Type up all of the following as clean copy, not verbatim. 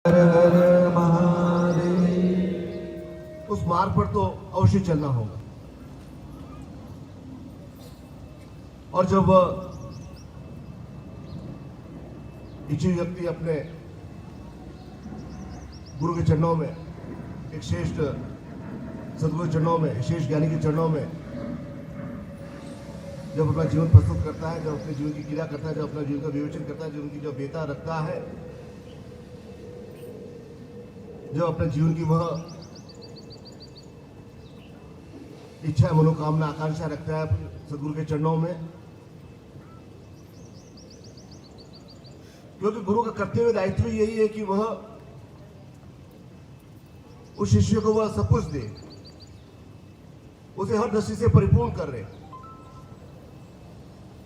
हर हर महादेव। उस मार्ग पर तो अवश्य चलना होगा। और जब इच्छुक व्यक्ति अपने गुरु के चरणों में, एक श्रेष्ठ सदगुरु के चरणों में, श्रेष्ठ ज्ञानी के चरणों में जब अपना जीवन प्रस्तुत करता है, जब अपने जीवन की क्रिया करता है, जब अपना जीवन का विवेचन करता है, जब उनकी जो बेता रखता है, जब अपने जीवन की वह इच्छा, मनोकामना, आकांक्षा रखता है सदगुरु के चरणों में, क्योंकि गुरु का कर्तव्य दायित्व यही है कि वह उस शिष्य को वह सब कुछ दे, उसे हर दृष्टि से परिपूर्ण कर रहे।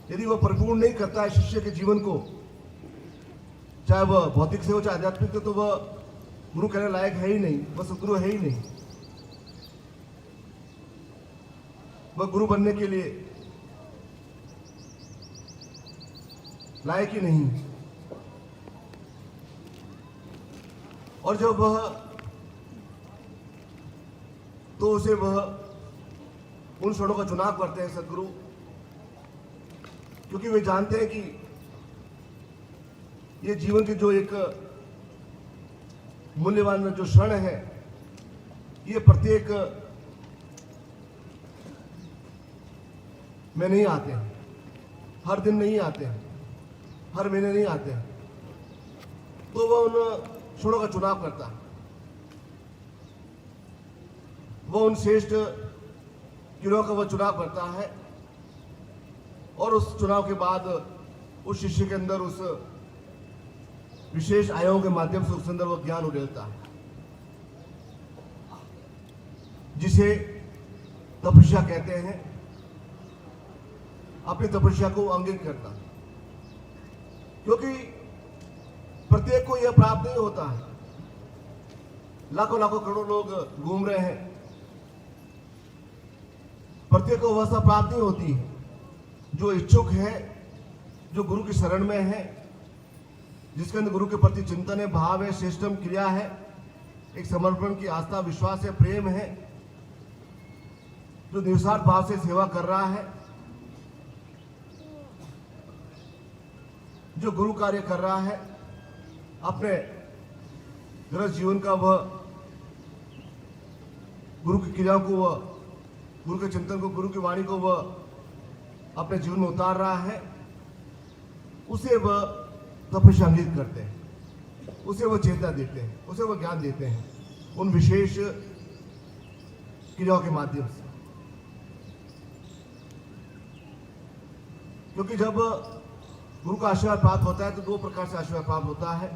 यदि वह परिपूर्ण नहीं करता है शिष्य के जीवन को, चाहे वह भौतिक से हो चाहे आध्यात्मिक, तो वह गुरु कहने लायक है ही नहीं, वह सदगुरु है ही नहीं। वह गुरु बनने के लिए लायक ही नहीं। और जब वह तो उसे वह उन क्षणों का चुनाव करते हैं सदगुरु, क्योंकि वे जानते हैं कि ये जीवन की जो एक मूल्यवान जो क्षण है, ये प्रत्येक में नहीं आते हैं, हर दिन नहीं आते हैं, हर महीने नहीं आते हैं। तो वह उन क्षणों का चुनाव करता है, वह उन श्रेष्ठ किरणों का वह चुनाव करता है, और उस चुनाव के बाद उस शिष्य के अंदर उस विशेष आयामों के माध्यम से उसके अंदर वो ज्ञान उड़ेलता है, जिसे तपस्या कहते हैं। अपनी तपस्या को अंगित करता, क्योंकि प्रत्येक को यह प्राप्त नहीं होता है। लाखों लाखों करोड़ों लोग घूम रहे हैं, प्रत्येक को अवस्था प्राप्त नहीं होती है। जो इच्छुक है, जो गुरु की शरण में है, जिसके अंदर गुरु के प्रति चिंतन है, भाव है, श्रेष्ठतम क्रिया है, एक समर्पण की आस्था, विश्वास है, प्रेम है, जो निस्वार्थ भाव से सेवा कर रहा है, जो गुरु कार्य कर रहा है, अपने गृहस्थ जीवन का वह गुरु की क्रियाओं को, वह गुरु के चिंतन को, गुरु की वाणी को वह अपने जीवन में उतार रहा है, उसे वह तपस्या अंगित करते हैं, उसे वो चेतना देते हैं, उसे वो ज्ञान देते हैं उन विशेष क्रियाओं के माध्यम से। क्योंकि जब गुरु का आशीर्वाद प्राप्त होता है तो दो प्रकार से आशीर्वाद प्राप्त होता है।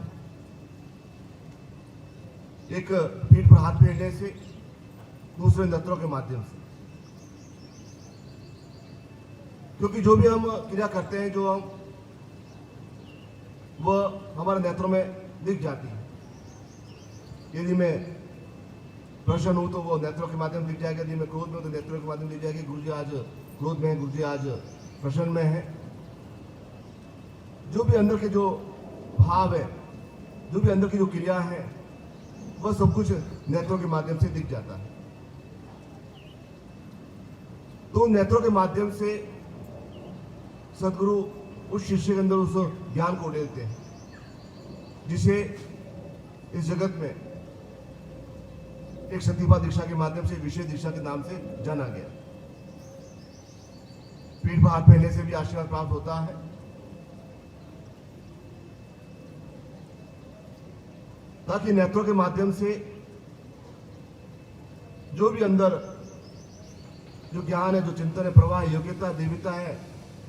एक पीठ पर हाथ फेरने से, दूसरे नेत्रों के माध्यम से। क्योंकि जो भी हम क्रिया करते हैं, जो हम वह हमारे नेत्रों में दिख जाती है। यदि मैं प्रसन्न हूं तो वो नेत्रों के माध्यम दिख जाएगा, यदि मैं क्रोध में हूं तो नेत्रों के माध्यम दिख जाएगी। गुरु जी आज क्रोध में है, गुरु जी आज प्रसन्न में है। जो भी अंदर के जो भाव है, जो भी अंदर की जो क्रिया है, वह सब कुछ नेत्रों के माध्यम से दिख जाता है। तो नेत्रों के माध्यम से सदगुरु उस शिष्य के अंदर उस ज्ञान को उड़ेलते हैं, जिसे इस जगत में एक सतीपा दीक्षा के माध्यम से विशेष दीक्षा के नाम से जाना गया। पीठ पर हाथ फेरने से भी आशीर्वाद प्राप्त होता है। ताकि नेत्रों के माध्यम से जो भी अंदर जो ज्ञान है, जो चिंतन है, प्रवाह, योग्यता, देवता है,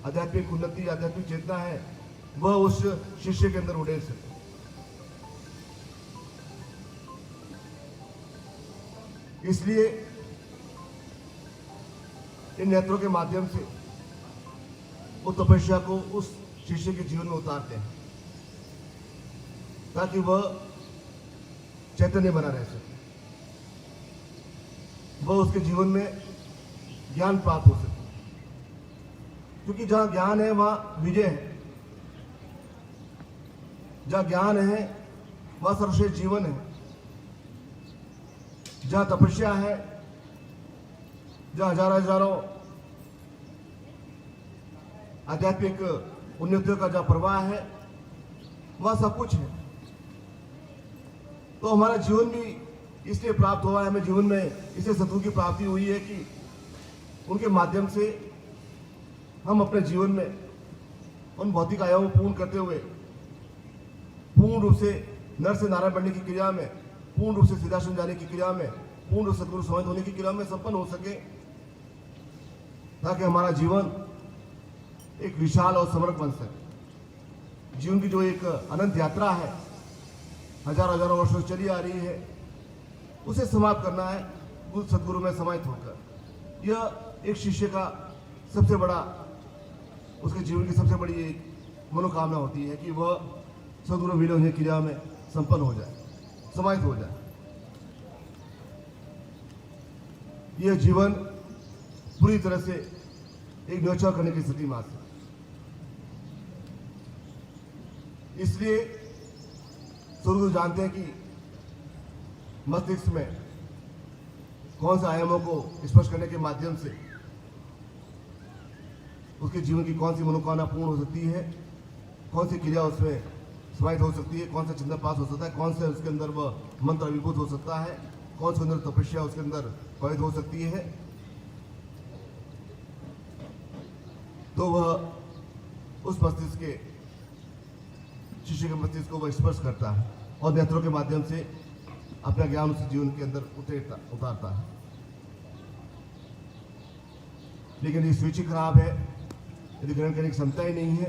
आध्यात्मिक उन्नति, आध्यात्मिक चेतना है, वह उस शिष्य के अंदर उड़ेल सके। इसलिए इन नेत्रों के माध्यम से वो तपस्या को उस शिष्य के जीवन में उतारते हैं, ताकि वह चैतन्य बना रह सके, वह उसके जीवन में ज्ञान प्राप्त हो सके। क्योंकि जहां ज्ञान है वहां विजय है, जहां ज्ञान है वह सर्वश्रेष्ठ जीवन है, जहां तपस्या है, जहां हजारों आध्यात्मिक उन्नतियों का जहां प्रवाह है, वह सब कुछ है। तो हमारा जीवन भी इसलिए प्राप्त हुआ है, हमें जीवन में इसलिए सतगुरु की प्राप्ति हुई है कि उनके माध्यम से हम अपने जीवन में उन भौतिक आयामों को पूर्ण करते हुए पूर्ण रूप से नर से नारायण बनने की क्रिया में, पूर्ण रूप से सिद्धाश्रम जाने की क्रिया में, पूर्ण रूप से सतगुरु समाहित होने की क्रिया में संपन्न हो सके, ताकि हमारा जीवन एक विशाल और समर्थ बन सके। जीवन की जो एक अनंत यात्रा है, हजारों वर्षों से चली आ रही है, उसे समाप्त करना है गुरु सतगुरु में समाहित होकर। यह एक शिष्य का सबसे बड़ा, उसके जीवन की सबसे बड़ी एक मनोकामना होती है कि वह सतगुरु विलय होने की क्रिया में संपन्न हो जाए, समाहित हो जाए। यह जीवन पूरी तरह से एक न्योछावर करने की स्थिति में आ सकती। इसलिए सतगुरु जानते हैं कि मस्तिष्क में कौन से आयामों को स्पर्श करने के माध्यम से उसके जीवन की कौन सी मनोकामना पूर्ण हो सकती है, कौन सी क्रिया उसमें समाहित हो सकती है, कौन सा चिंतन पास हो सकता है, कौन से उसके अंदर वह मंत्र अभिभूत हो सकता है, कौन से अंदर तपस्या उसके अंदर प्रवित हो सकती है। तो वह उस मस्तिष्क के शिष्य के मस्तिष्क को वह स्पर्श करता है और नेत्रों के माध्यम से अपना ज्ञान उस जीवन के अंदर उतारता है। लेकिन ये स्विच खराब है, यदि ग्रहण करने की क्षमता ही नहीं है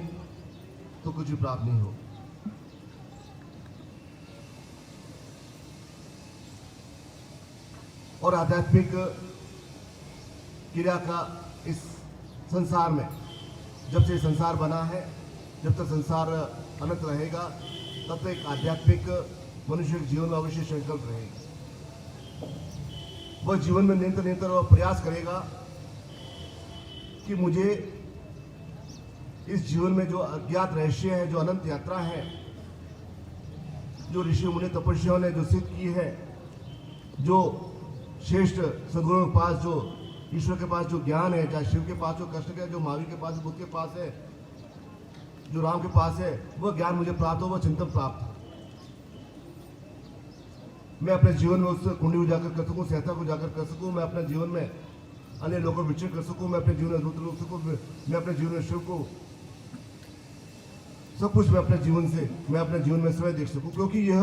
तो कुछ भी प्राप्त नहीं हो। और आध्यात्मिक क्रिया का इस संसार में, जब से संसार बना है, जब तक संसार अनंत रहेगा, तब तक एक आध्यात्मिक मनुष्य के जीवन में अवश्य संकल्प रहेगा। वह जीवन में निरंतर वह प्रयास करेगा कि मुझे इस जीवन में जो अज्ञात रहस्य है, जो अनंत यात्रा है, जो ऋषि मुनि तपस्वियों ने जो सिद्ध की है, जो श्रेष्ठ सद्गुरुओं के पास, जो ईश्वर के पास जो ज्ञान है, चाहे शिव के पास हो, कृष्ण के, जो महावीर के पास, बुद्ध के पास है, जो राम के पास है, वह ज्ञान मुझे प्राप्त हो, वह चिंतन प्राप्त हो। मैं अपने जीवन में उस कुंडी उजागर कर सकूं, सहता को उजागर कर सकूं, मैं अपने जीवन में अन्य लोगों को विचरण कर सकूं, मैं अपने जीवन में रुद्र रूप सकूं, मैं अपने जीवन में शिव को, सब कुछ मैं अपने जीवन में स्वयं देख सकूं। क्योंकि यह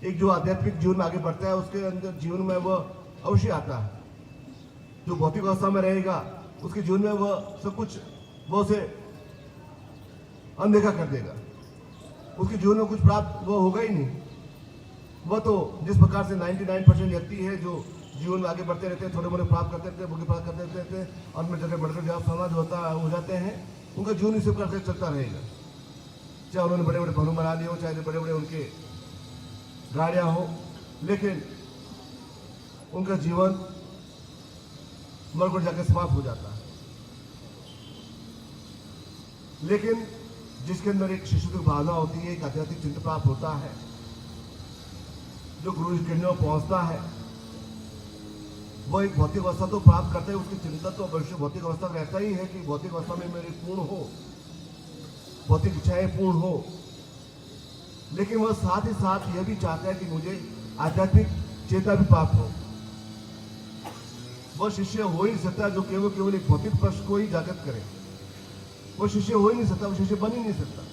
एक जो आध्यात्मिक जीवन में आगे बढ़ता है, उसके अंदर जीवन में वह अवश्य आता है। जो भौतिक अवस्था में रहेगा, उसके जीवन में वह सब कुछ वह उसे अनदेखा कर देगा, उसके जीवन में कुछ प्राप्त वह होगा ही नहीं। वह तो जिस प्रकार से 99% व्यक्ति है जो जीवन में आगे बढ़ते रहते हैं, थोड़े मोड़े प्राप्त करते रहते हैं, भोगे प्राप्त करते रहते हैं, और में जगह बढ़कर जब समाज हो जाते हैं, उनका जीवन इसी प्रकार से चलता रहेगा। चाहे उन्होंने बड़े बड़े भवन बना लिए हो, चाहे बड़े बड़े उनके गाड़ियाँ हो, लेकिन उनका जीवन मर को जाकर समाप्त हो जाता है। लेकिन जिसके अंदर एक शिशु भावना होती है, एक आध्यात्मिक चिंतन प्राप्त होता है, जो गुरु के किरणों पहुंचता है, वह एक भौतिक अवस्था तो प्राप्त करता है, उसकी चिंता तो अवश्य भौतिक अवस्था में रहता ही है कि भौतिक अवस्था में मेरी पूर्ण हो, भौतिक इच्छाएं पूर्ण हो। लेकिन वह साथ ही साथ यह भी चाहता है कि मुझे आध्यात्मिक चेतना भी प्राप्त हो। वह शिष्य हो ही नहीं सकता जो केवल एक भौतिक पक्ष को ही जागृत करे। वो शिष्य हो ही नहीं सकता, वो शिष्य बन ही नहीं सकता।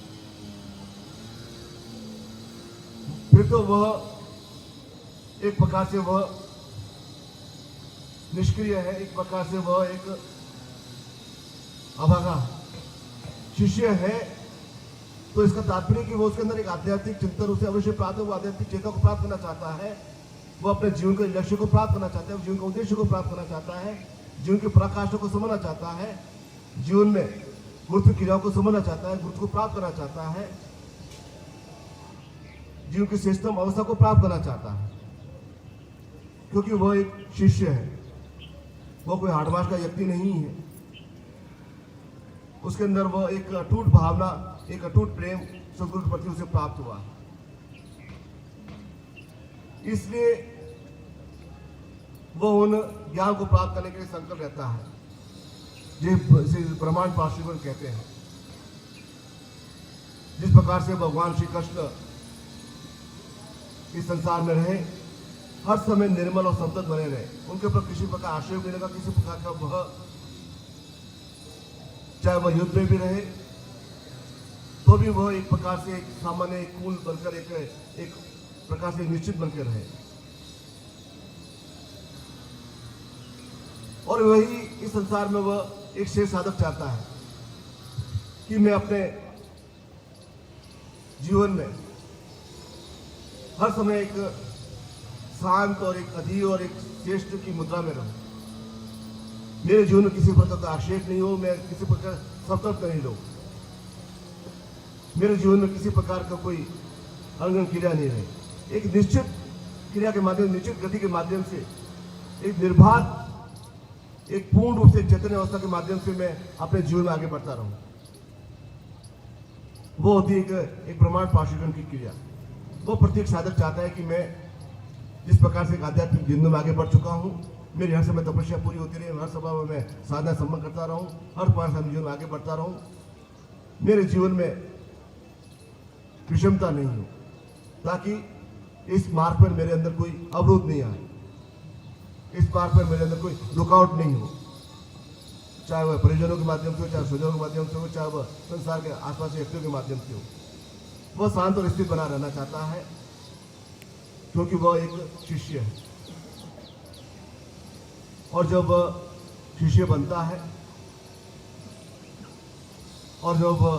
फिर तो वह एक प्रकार से वह निष्क्रिय है, एक प्रकार से वह एक अभागा शिष्य है। तो इसका तात्पर्य कि वो उसके अंदर एक आध्यात्मिक चिंतन उसे अवश्य प्राप्त है, वो आध्यात्मिक चेतना को प्राप्त करना चाहता है, वो अपने जीवन के लक्ष्य को प्राप्त करना चाहता है, जीवन के उद्देश्य को प्राप्त करना चाहता है, जीवन के पराकाष्ठा को समझना चाहता है, जीवन में गुरुत्व क्रियाओं को समझना चाहता है, गुरुत्व को प्राप्त करना चाहता है, जीवन की श्रेष्ठतम अवस्था को प्राप्त करना चाहता है। क्योंकि वह एक शिष्य है, वह कोई हार्डवाश का व्यक्ति नहीं है। उसके अंदर वह एक अटूट भावना, एक अटूट प्रेम सद्गुरु के प्रति उसे प्राप्त हुआ। इसलिए वो उन ज्ञान को प्राप्त करने के लिए संकल्प रहता है, जिसे प्रमाण पाशुवन कहते हैं। जिस प्रकार से भगवान श्री कृष्ण इस संसार में रहे, हर समय निर्मल और संतत बने रहे, उनके ऊपर किसी प्रकार आश्रय भी लगा, किसी प्रकार का वह, चाहे वह युद्ध में भी रहे तो भी वह एक प्रकार से एक सामान्य एक कूल बनकर एक प्रकार से निश्चित बनकर रहे। और वही इस संसार में वह एक शेष साधक चाहता है कि मैं अपने जीवन में हर समय एक शांत और एक अधीर और एक श्रेष्ठ की मुद्रा में रहूं। मेरे जीवन में किसी प्रकार का आक्षेप नहीं हो, मैं किसी प्रकार सतर्क नहीं रहूं, मेरे जीवन में किसी प्रकार का कोई अनगन क्रिया नहीं रहे। एक निश्चित क्रिया के माध्यम, निश्चित गति के माध्यम से, एक निर्बाध, एक पूर्ण रूप से चैतन्य अवस्था के माध्यम से मैं अपने जीवन में आगे बढ़ता रहूं। वो होती है एक प्रमाण पाशुवन की क्रिया। वो प्रत्येक साधक चाहता है कि मैं जिस प्रकार से एक आध्यात्मिक जिंदगी में आगे बढ़ चुका हूं, मेरी हर समय तपस्या पूरी होती रही, हर समय में मैं साधना संपन्न करता रहूं, हर प्रकार से जीवन में आगे बढ़ता रहूं, मेरे जीवन में विषमता नहीं हो, ताकि इस मार्ग पर मेरे अंदर कोई अवरोध नहीं आए, इस मार्ग पर मेरे अंदर कोई रुकावट नहीं हो, चाहे वह परिजनों के माध्यम से हो, चाहे स्वजनों के माध्यम से हो, चाहे वह संसार के आसपास के व्यक्तियों के माध्यम से हो। वह शांत और स्थिर बना रहना चाहता है, क्योंकि वह एक शिष्य है। और जब वह शिष्य बनता है और जब वह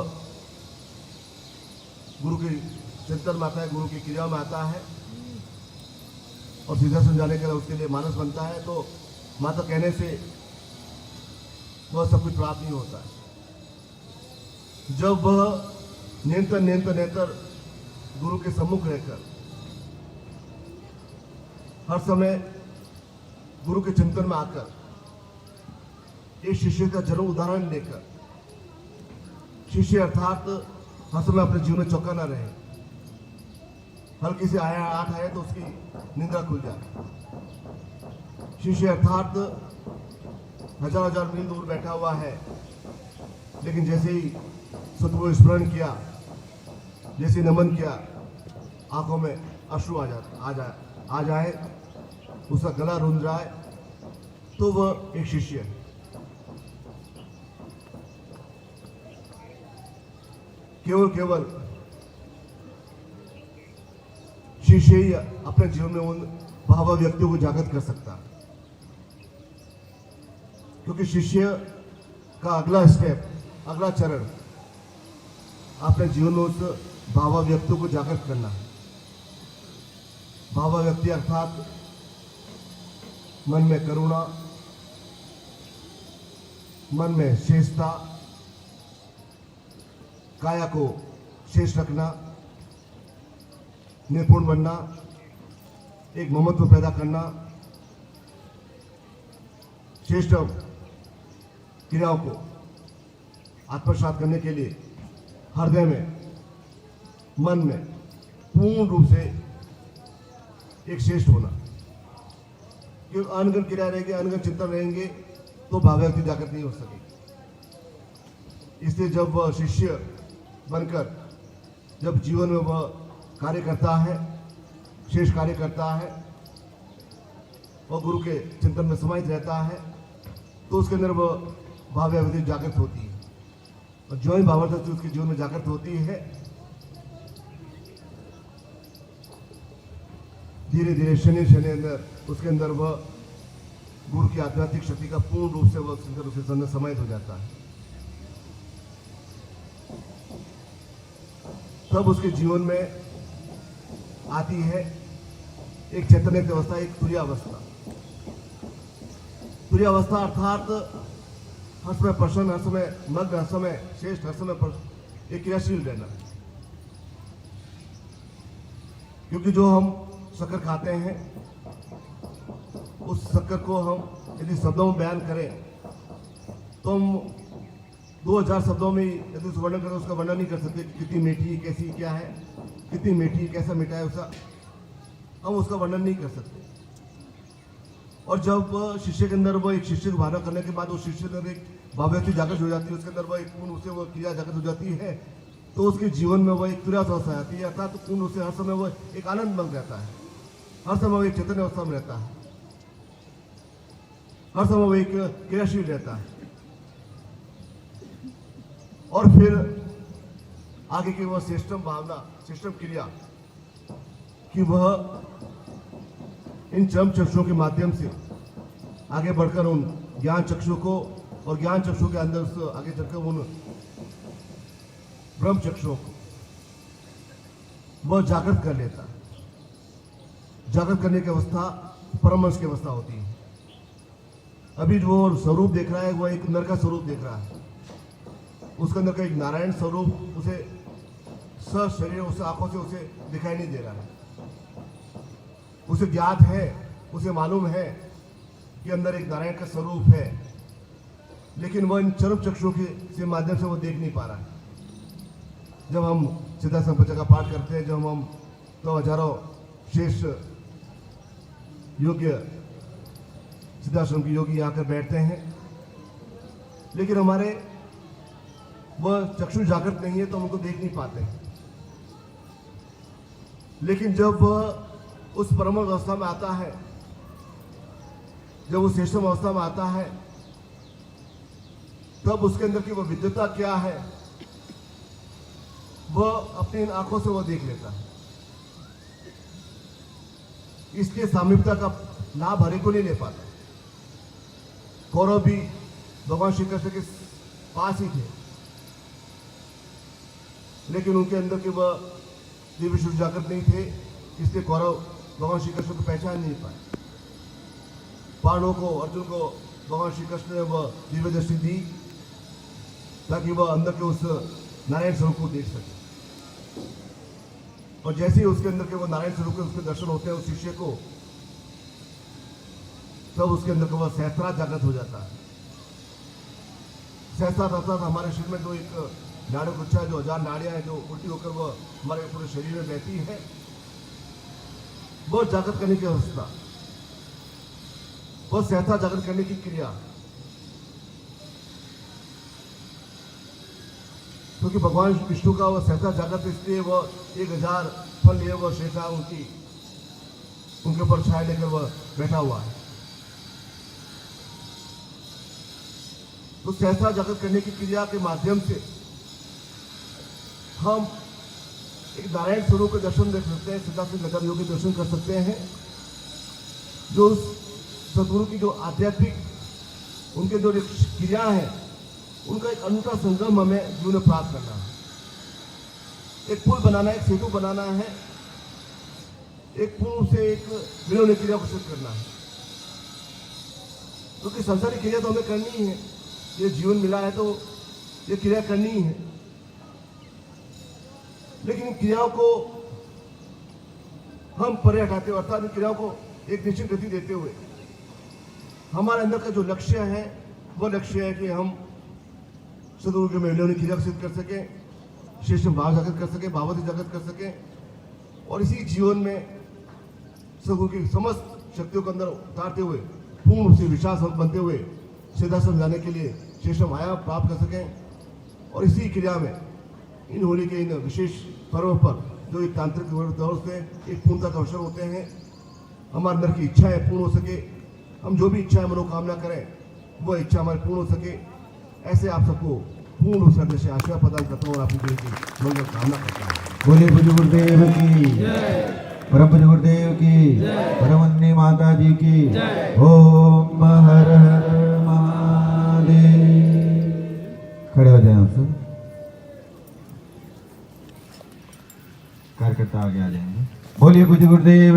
गुरु के चिंतन में आता है, गुरु की क्रिया में आता है और सीधा समझाने के लिए उसके लिए मानस बनता है, तो माता कहने से वह सब कुछ प्राप्त नहीं होता है। जब वह निरंतर गुरु के सम्मुख रहकर हर समय गुरु के चिंतन में आकर एक शिष्य का जरूर उदाहरण लेकर, शिष्य अर्थात हर समय अपने जीवन में चौका न रहे, हल्की से आठ आए तो उसकी निंदा खुल जाए। शिष्य अर्थात हजार मील दूर बैठा हुआ है, लेकिन जैसे ही सतगुरु स्मरण किया, जैसे नमन किया, आंखों में अश्रु आ जाए, उसका गला रुंध जाए, तो वह एक शिष्य है। केवल शिष्य ही अपने जीवन में उन भाव व्यक्तियों को जागृत कर सकता, क्योंकि शिष्य का अगला स्टेप, अगला चरण अपने जीवन में उस भाव व्यक्तियों को जागृत करना है। भाव व्यक्ति अर्थात मन में करुणा, मन में शेषता, काया को शेष रखना, निपुण बनना, एक ममत्व पैदा करना, श्रेष्ठ क्रियाओं को आत्मसात करने के लिए हृदय में, मन में पूर्ण रूप से एक श्रेष्ठ होना। क्योंकि अनगन क्रिया रहेगी, अनगन चिंतन रहेंगे तो भावव्यक्ति जागृत नहीं हो सकेगी। इसलिए जब वह शिष्य बनकर जब जीवन में वह कार्य करता है, शेष कार्य करता है और गुरु के चिंतन में समाहित रहता है, तो उसके अंदर वह भावव्यक्ति जागृत होती है। और जो ही भावव्यक्ति उसके जीवन में जागृत होती है, धीरे धीरे शनि अंदर उसके अंदर वह गुरु की आध्यात्मिक शक्ति का पूर्ण रूप से वह उसके अंदर समाहित हो जाता है। तब उसके जीवन में आती है एक चैतन्य अवस्था, एक तुरीयावस्था। तुरीयावस्था अर्थात हर समय प्रसन्न, हर समय मग्न, हर समय श्रेष्ठ, हर समय एक क्रियाशील रहना। क्योंकि जो हम शक्कर खाते हैं, उस शक्कर को हम यदि शब्दों में बयान करें तो हम 2000 शब्दों में यदि उस वर्णन करें, उसका वर्णन नहीं कर सकते। कितनी मीठी, कैसी, क्या है, कितनी मीठी, कैसा मीठा है उसका। हम उसका वर्णन नहीं कर सकते। और जब शिष्य के अंदर वो एक शिष्य को भावना करने के बाद वो शिष्य के अंदर एक भावव्यक्ति जागृत हो जाती है, उसके अंदर वो एक पूर्ण उसे वो क्रिया जागृत हो जाती है, तो उसके जीवन में वो एक तुरंत अवस्था आती है, अर्थात पूर्ण उसे हर समय वो एक आनंद मंग रहता है, हर समय वो एक चैतन्य अवस्था में रहता है, हर समय वो एक क्रियाशील रहता है। और फिर आगे की वह सिस्टम भावना, सिस्टम क्रिया कि वह इन चरम चक्षुओं के माध्यम से आगे बढ़कर उन ज्ञान चक्षु को और ज्ञान चक्षु के अंदर से आगे चलकर उन ब्रह्म चक्षुओं को वह जागृत कर लेता है। जागृत करने की अवस्था परमहंस की अवस्था होती है। अभी जो स्वरूप देख रहा है वह एक नर का स्वरूप देख रहा है, उसके अंदर का एक नारायण स्वरूप उसे शरीर उसे आंखों से उसे दिखाई नहीं दे रहा है। उसे ज्ञात है, उसे मालूम है कि अंदर एक नारायण का स्वरूप है, लेकिन वह इन चरम चक्षुओं के माध्यम से वो देख नहीं पा रहा है। जब हम सिद्धा संपदा का पाठ करते हैं, जब हम तो हजारों शेष योग्य सिद्धाश्रम के योगी यहाँ कर बैठते हैं, लेकिन हमारे वह चक्षु जागृत नहीं है तो हम उनको देख नहीं पाते। लेकिन जब वह उस परम अवस्था में आता है, जब वो श्रेष्ठतम अवस्था में आता है, तब उसके अंदर की वह विद्वता क्या है वह अपनी इन आंखों से वह देख लेता है। इसके सामीप्यता का लाभ हर एक को नहीं ले पाता। कौरव भी भगवान श्री कृष्ण के पास ही थे, लेकिन उनके अंदर के वह दिव्य शुद्ध जागृत नहीं थे, इसलिए कौरव भगवान श्री कृष्ण को पहचान नहीं पाए। पांडवों को, अर्जुन को भगवान श्री कृष्ण ने वह दिव्य दृष्टि दी ताकि वह अंदर के उस नारायण स्वरूप को देख सके। और जैसे ही उसके अंदर के वो नारायण स्वरूप के उसके दर्शन होते हैं उस शिष्य को, तब उसके अंदर का वह सहस्त्रा जागृत हो जाता है। सहस्त्रा अर्थात हमारे शरीर में जो एक नाड़ी गुच्छा है, जो 1000 नाड़ियां हैं, जो उल्टी होकर वह हमारे पूरे शरीर में बहती है, वह जागृत करने की अवस्था, वह सहस्त्रा जागृत करने की क्रिया। क्योंकि भगवान विष्णु का वह सहस्त्रा जागृत, इसलिए वह 1000 फल लिए वह शेषा उनके ऊपर छाया लेकर वह बैठा हुआ है। तो सहस्त्रा जागृत करने की क्रिया के माध्यम से हम एक नारायण स्वरूप के दर्शन देख सकते हैं, सिद्धा सिद्ध नगर योग के दर्शन कर सकते हैं, जो सद्गुरु की जो आध्यात्मिक उनके जो क्रिया है उनका एक अनूठा संगम हमें जीवन में प्राप्त करना है। एक पुल बनाना है, एक सेतु बनाना है, एक पुल से एक विनोद क्रिया को सिद्ध करना है। क्योंकि संसारिक क्रिया तो हमें करनी ही है, ये जीवन मिला है तो ये क्रिया करनी ही है, लेकिन इन क्रियाओं को हम परे हटाते हुए, अर्थात इन क्रियाओं को एक निश्चित गति देते हुए हमारे अंदर का जो लक्ष्य है वो लक्ष्य है कि हम सदगुरु के मेलों क्रिया सिद्ध कर सकें, श्रेष्ठ भाव जागृत कर सकें, भाववती जागृत कर सकें, और इसी जीवन में सदगुरु की समस्त शक्तियों को अंदर उतारते हुए पूर्ण से विश्वास बनते हुए सिद्धाश्रम जाने के लिए श्रेष्ठ माया प्राप्त कर सकें। और इसी क्रिया में इन होली के इन विशेष पर्व पर जो एक तांत्रिक तौर से एक पूर्णता के अवसर होते हैं, हमारे अंदर की इच्छाएं पूर्ण हो सके, हम जो भी इच्छाएं मनोकामना करें वह इच्छा हमारी पूर्ण हो सके, ऐसे आप सबको पूर्ण श्रद्धा से आशीर्वाद प्रदान करता हूँ और आपकी जीवन की मंगल कामना करता हूँ। बोले पूज्य गुरुदेव की परम पूज्य गुरुदेव की, परमन्नी माता जी की। ओम हर हर महादेव। खड़े हो जाए आप सब, कार्यकर्ता आगे आ जाएंगे। बोलिए पूज्य गुरुदेव।